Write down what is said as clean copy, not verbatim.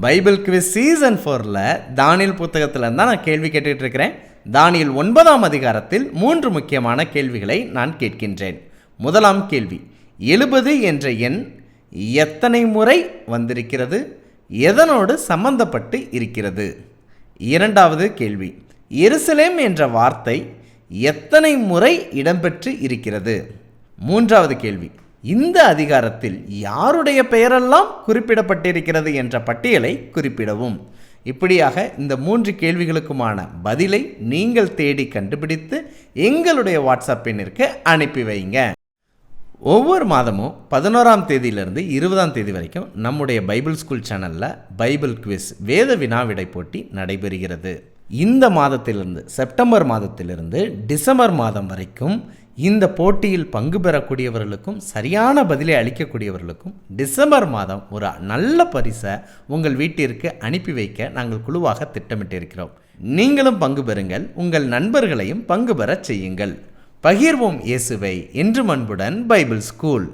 Bible quiz season 4ல் தானியேல் புத்தகத்தில் தான் நான் கேள்வி கேட்டுட்டு இருக்கிறேன். தானியேல் 9ஆம் அதிகாரத்தில் 3 முக்கியமான கேள்விகளை நான் கேட்கின்றேன். முதலாம் கேள்வி, 70 என்ற எண் எத்தனை முறை வந்திருக்கிறது, எதனோடு சம்பந்தப்பட்டு இருக்கிறது? இரண்டாவது கேள்வி, எருசலேம் என்ற வார்த்தை எத்தனை முறை இடம்பெற்று இருக்கிறது? மூன்றாவது கேள்வி, இந்த அதிகாரத்தில் யாருடைய பெயரெல்லாம் குறிப்பிடப்பட்டிருக்கிறது என்ற பட்டியலை குறிப்பிடவும். இப்படியாக இந்த 3 கேள்விகளுக்குமான பதிலை நீங்கள் தேடி கண்டுபிடித்து எங்களுடைய வாட்ஸ்அப் எண்ணிற்கு அனுப்பி வைங்க. ஒவ்வொரு மாதமும் 11ஆம் தேதியிலிருந்து 20ஆம் தேதி வரைக்கும் நம்முடைய பைபிள் ஸ்கூல் சேனலில் பைபிள் குவிஸ் வேத வினாவிடை போட்டி நடைபெறுகிறது. இந்த மாதத்திலிருந்து செப்டம்பர் மாதத்திலிருந்து டிசம்பர் மாதம் வரைக்கும் இந்த போட்டியில் பங்கு பெறக்கூடியவர்களுக்கும் சரியான பதிலை அளிக்கக்கூடியவர்களுக்கும் டிசம்பர் மாதம் ஒரு நல்ல பரிசை உங்கள் வீட்டிற்கு அனுப்பி வைக்க நாங்கள் குழுவாக திட்டமிட்டிருக்கிறோம். நீங்களும் பங்கு பெறுங்கள், உங்கள் நண்பர்களையும் பங்கு பெறச் செய்யுங்கள். பகிர்வோம் இயேசுவை. என்றும் அன்புடன் பைபிள் ஸ்கூல்.